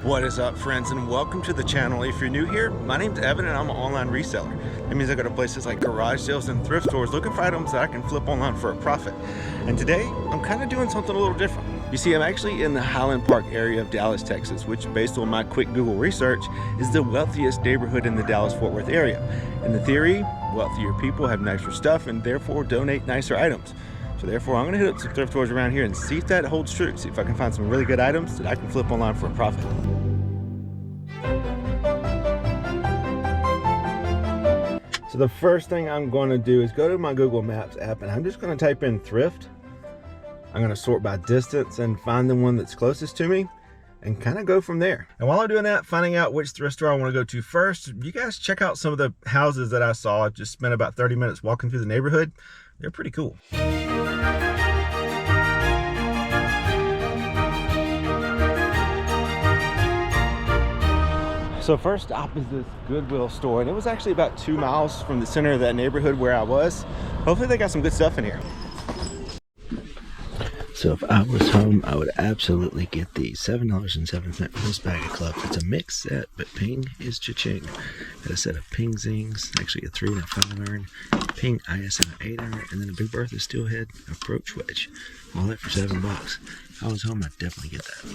What is up, friends, and welcome to the channel. If you're new here, my name's Evan and I'm an online reseller. That means I go to places like garage sales and thrift stores looking for items that I can flip online for a profit. And today I'm kind of doing something a little different. You see, I'm actually in the Highland Park area of Dallas, Texas, which based on my quick Google research is the wealthiest neighborhood in the Dallas-Fort Worth area. In the theory, wealthier people have nicer stuff and therefore donate nicer items. So therefore, I'm gonna hit up some thrift stores around here and see if that holds true. See if I can find some really good items that I can flip online for a profit. So the first thing I'm gonna do is go to my Google Maps app and I'm just gonna type in thrift. I'm gonna sort by distance and find the one that's closest to me and kind of go from there. And while I'm doing that, finding out which thrift store I wanna go to first, you guys check out some of the houses that I saw. I just spent about 30 minutes walking through the neighborhood. They're pretty cool. So first stop is this Goodwill store, and it was actually about 2 miles from the center of that neighborhood where I was. Hopefully they got some good stuff in here. So if I was home, I would absolutely get the $7.07 for this bag of clubs. It's a mixed set, but ping is cha-ching. Got a set of ping zings, actually a 3 and a 5 iron, ping IS and an 8 iron, and then a Big Bertha steelhead approach wedge. All that for $7. If I was home, I'd definitely get that.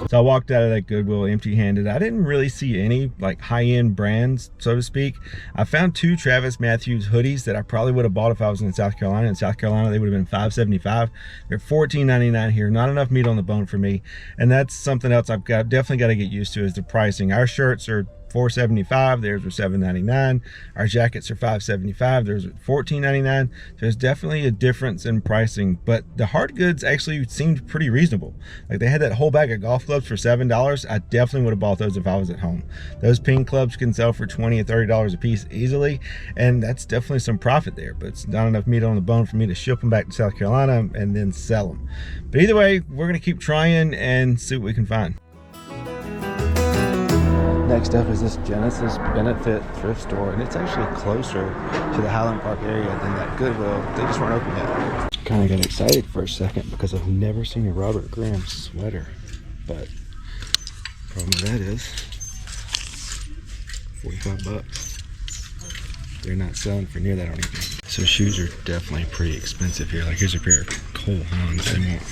So I walked out of that Goodwill empty-handed. I didn't really see any like high-end brands, so to speak. I found 2 Travis Matthews hoodies that I probably would have bought if I was in South Carolina. In South Carolina, they would have been $5.75. They're $14.99 here. Not enough meat on the bone for me. And that's something else I've definitely got to get used to is the pricing. Our shirts are $4.75, theirs were $7.99. Our jackets are $5.75, theirs are $14.99. There's definitely a difference in pricing, but the hard goods actually seemed pretty reasonable. Like they had that whole bag of golf clubs for $7. I definitely would have bought those if I was at home. Those ping clubs can sell for $20 or $30 a piece easily, and that's definitely some profit there, but it's not enough meat on the bone for me to ship them back to South Carolina and then sell them. But either way, we're gonna keep trying and see what we can find. Next up is this Genesis Benefit thrift store, and it's actually closer to the Highland Park area than that Goodwill. They just weren't open yet. Kind of got excited for a second because I've never seen a Robert Graham sweater, but the problem with that is 45 bucks. They're not selling for near that on eBay. So shoes are definitely pretty expensive here. Like here's a pair of Cole Haans. They want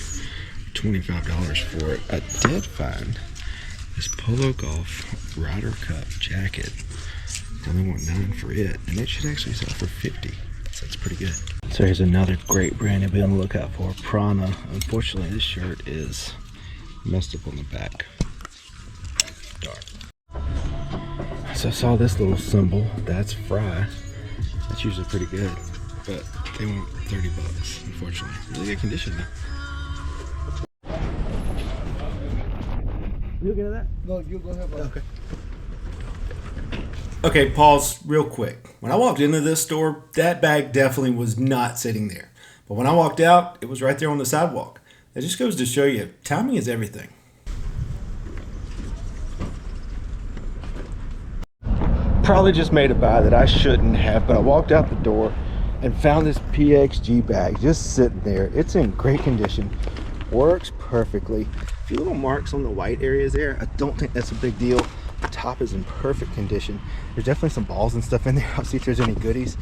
$25 for it. I did find this Polo Golf Ryder Cup jacket. They only want $9 for it, and it should actually sell for $50. So that's pretty good. So here's another great brand to be on the lookout for, Prana. Unfortunately, this shirt is messed up on the back. Dark. So I saw this little symbol. That's Fry. That's usually pretty good, but they want 30 bucks, unfortunately. Really good condition though. You looking at that? No, you go ahead. Okay. Okay, pause real quick. When I walked into this store, that bag definitely was not sitting there. But when I walked out, it was right there on the sidewalk. That just goes to show you, timing is everything. Probably just made a buy that I shouldn't have, but I walked out the door and found this PXG bag just sitting there. It's in great condition. Works perfectly. A few little marks on the white areas there. I don't think that's a big deal. The top is in perfect condition. There's definitely some balls and stuff in there. I'll see if there's any goodies.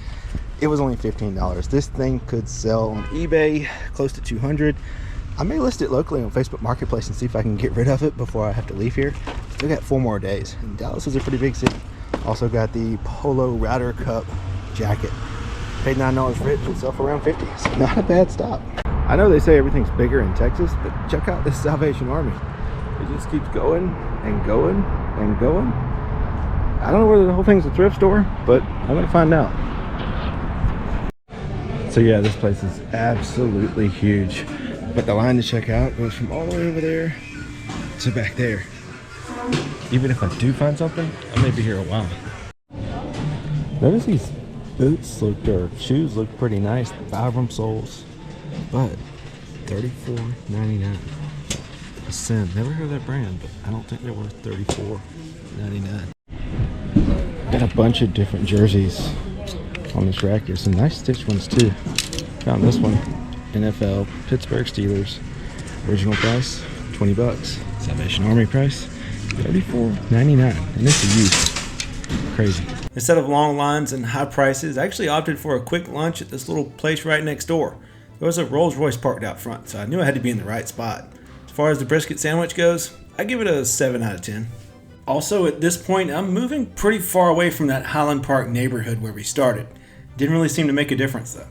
It was only $15. This thing could sell on eBay close to $200. I may list it locally on Facebook Marketplace and see if I can get rid of it before I have to leave here. Still got 4 more days. And Dallas is a pretty big city. Also got the Polo Ryder Cup jacket. Paid $9 for it. Should sell for around $50. So not a bad stop. I know they say everything's bigger in Texas, but check out this Salvation Army. It just keeps going and going and going. I don't know whether the whole thing's a thrift store, but I'm gonna find out. So yeah, this place is absolutely huge. But the line to check out goes from all the way over there to back there. Even if I do find something, I may be here a while. Notice these boots or shoes look pretty nice. The Vibram soles. But $34.99. A sin. Never heard of that brand, but I don't think they're worth $34.99. Got a bunch of different jerseys on this rack. There's some nice stitched ones too. Found this one. NFL Pittsburgh Steelers. Original price 20 bucks. Salvation Army price, $34.99, and it's a used. Crazy. Instead of long lines and high prices, I actually opted for a quick lunch at this little place right next door. There was a Rolls Royce parked out front, so I knew I had to be in the right spot. As far as the brisket sandwich goes, I give it a 7 out of 10. Also, at this point, I'm moving pretty far away from that Highland Park neighborhood where we started. Didn't really seem to make a difference though.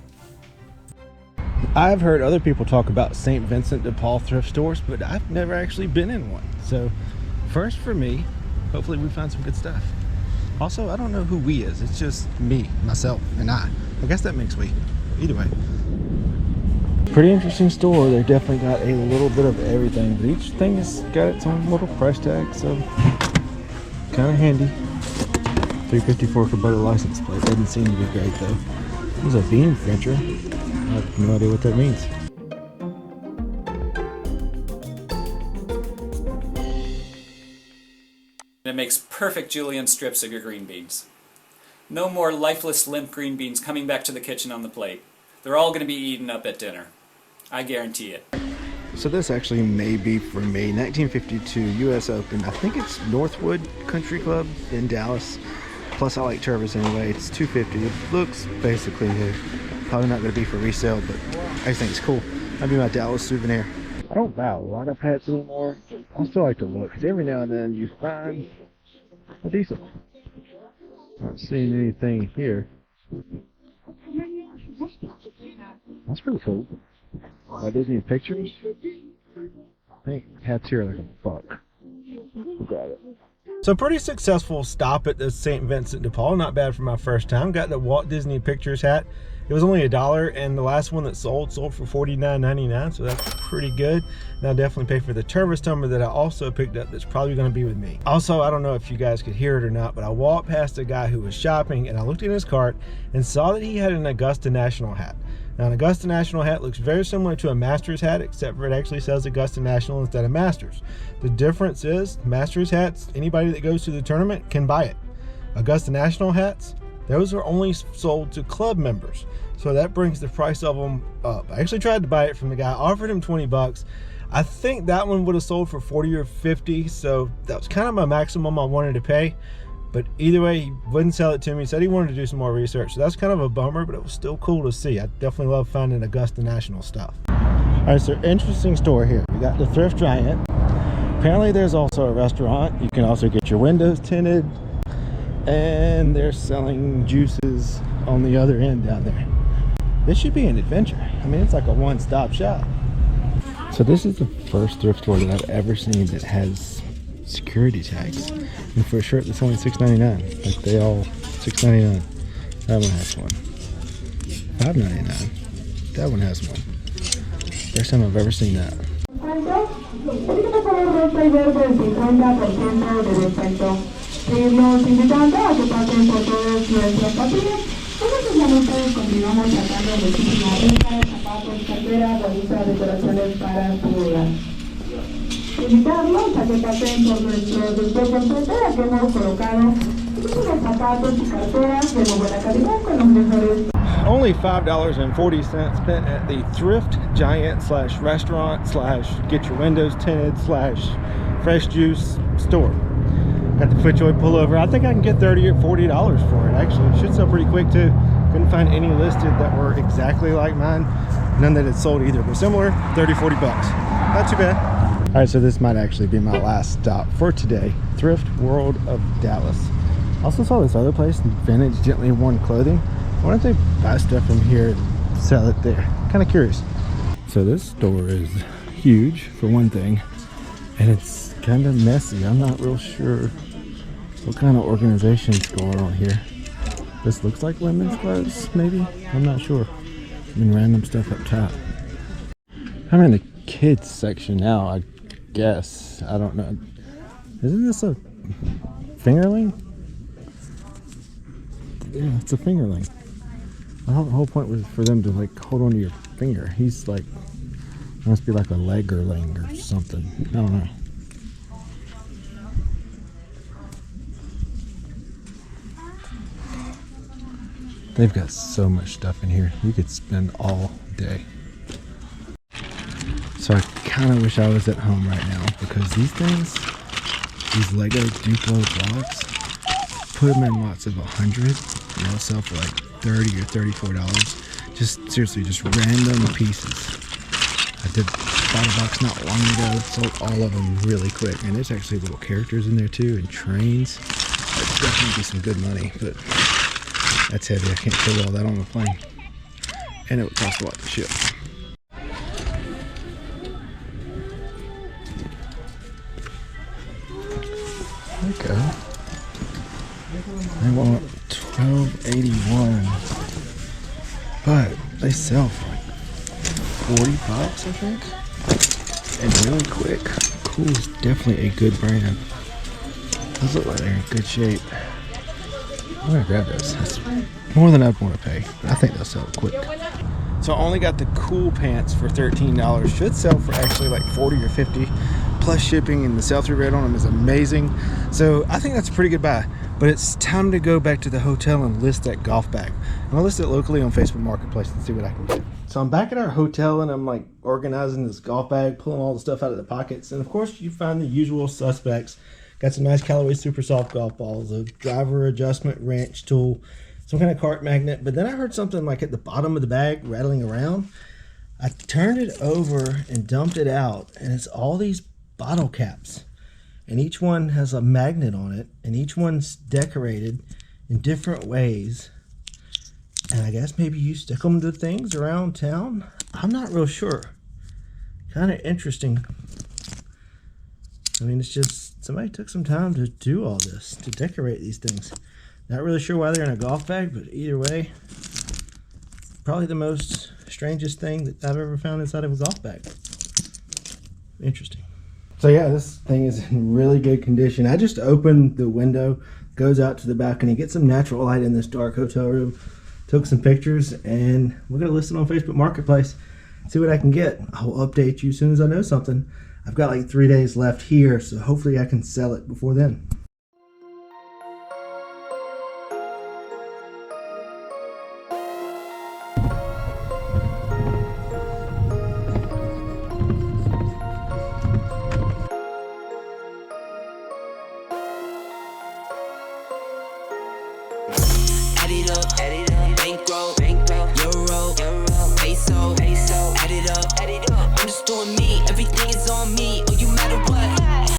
I've heard other people talk about St. Vincent de Paul thrift stores, but I've never actually been in one. So first for me, hopefully we find some good stuff. Also, I don't know who we is. It's just me, myself, and I guess that makes we. Either way. Pretty interesting store. They definitely got a little bit of everything, but each thing has got its own little price tag, so kind of handy. $3.54 for Kubota license plate. Doesn't seem to be great though. There's a beam printer. I have no idea what that means. It makes perfect julienne strips of your green beans. No more lifeless, limp green beans coming back to the kitchen on the plate. They're all going to be eaten up at dinner. I guarantee it. So this actually may be for me. 1952 US Open. I think it's Northwood Country Club in Dallas. Plus I like Travis anyway. It's $250. It looks basically new. Probably not going to be for resale, but I just think it's cool. That'd be my Dallas souvenir. I don't buy a lot of hats anymore. I still like to look, because every now and then you find a decent one. Not seeing anything here. That's pretty cool. Disney pictures. I think hats here are like a buck. Got it. So pretty successful stop at the St. Vincent de Paul. Not bad for my first time. Got the Walt Disney Pictures hat. It was only $1, and the last one that sold for $49.99, so that's pretty good. And I'll definitely pay for the Travis tumbler that I also picked up that's probably going to be with me. Also, I don't know if you guys could hear it or not, but I walked past a guy who was shopping, and I looked in his cart and saw that he had an Augusta National hat. Now, an Augusta National hat looks very similar to a Masters hat, except for it actually says Augusta National instead of Masters. The difference is, Masters hats, anybody that goes to the tournament can buy it. Augusta National hats, those are only sold to club members. So that brings the price of them up. I actually tried to buy it from the guy, offered him 20 bucks. I think that one would have sold for 40 or 50, so that was kind of my maximum I wanted to pay. But either way, he wouldn't sell it to me. He said he wanted to do some more research. So that's kind of a bummer, but it was still cool to see. I definitely love finding Augusta National stuff. All right, so interesting store here. We got the Thrift Giant. Apparently there's also a restaurant. You can also get your windows tinted. And they're selling juices on the other end down there. This should be an adventure. I mean, it's like a one-stop shop. So this is the first thrift store that I've ever seen that has security tags. And for a shirt that's only $6.99. Like they all $6.99. That one has one. $5.99. That one has one. First time I've ever seen that. Seguimos invitando a que pasen por todas nuestras patrullas. En estos momentos continuamos sacando muchísimas rentas, zapatos, carteras, balizas, decoraciones para su hogar. Invitarlos a que pasen por nuestro después de frontera que hemos colocado muchísimos zapatos y carteras de muy buena calidad con los mejores. Only $5.40 spent at the Thrift Giant / restaurant / get your windows tinted / fresh juice store. Got the FootJoy pullover. I think I can get $30 or $40 for it. Actually, it should sell pretty quick too. Couldn't find any listed that were exactly like mine. None that had sold either, but similar, 30, 40 bucks. Not too bad. All right, so this might actually be my last stop for today. Thrift World of Dallas. Also saw this other place, Vintage Gently Worn Clothing. Why don't they buy stuff from here and sell it there? Kind of curious. So this store is huge for one thing, and it's kind of messy. I'm not real sure what kind of organization's going on here. This looks like women's clothes, maybe? I'm not sure. I mean, random stuff up top. I'm in the kids section now, I guess. I don't know. Isn't this a fingerling? Yeah, it's a fingerling. The whole point was for them to like hold on to your finger. He's like, must be like a leggerling or something. I don't know. They've got so much stuff in here. You could spend all day. So I kind of wish I was at home right now, because these things, these Lego Duplo blocks, put them in lots of 100 and they'll sell for like $30 or $34. Just seriously, just random pieces. I bought a box not long ago, sold all of them really quick, and there's actually little characters in there too, and trains. That'd definitely be some good money, but that's heavy. I can't carry all that on the plane, and it would cost a lot to ship. There we go. They want $12.81, but they sell for like $40, I think, and really quick. Cool is definitely a good brand. Those look like they're in good shape. I'm gonna grab those. That's more than I'd want to pay, but I think they'll sell quick. So I only got the cool pants for $13. Should sell for actually like $40 or $50 plus shipping, and the sell-through rate on them is amazing. So I think that's a pretty good buy. But it's time to go back to the hotel and list that golf bag. I'm gonna list it locally on Facebook Marketplace and see what I can get. So I'm back at our hotel and I'm like organizing this golf bag, pulling all the stuff out of the pockets. And of course you find the usual suspects. Got some nice Callaway Super Soft golf balls, a driver adjustment wrench tool, some kind of cart magnet. But then I heard something like at the bottom of the bag rattling around. I turned it over and dumped it out, and it's all these bottle caps. And each one has a magnet on it, and each one's decorated in different ways. And I guess maybe you stick them to things around town. I'm not real sure. Kind of interesting. I mean, it's just somebody took some time to do all this, to decorate these things. Not really sure why they're in a golf bag, but either way, probably the most strangest thing that I've ever found inside of a golf bag. Interesting. So yeah, this thing is in really good condition. I just opened the window, goes out to the balcony, get some natural light in this dark hotel room, took some pictures, and we're gonna list it on Facebook Marketplace, see what I can get. I'll update you as soon as I know something. I've got like 3 days left here, so hopefully I can sell it before then. Add it up, bankroll, euro, peso, add it up, I'm just doing me, everything is on me.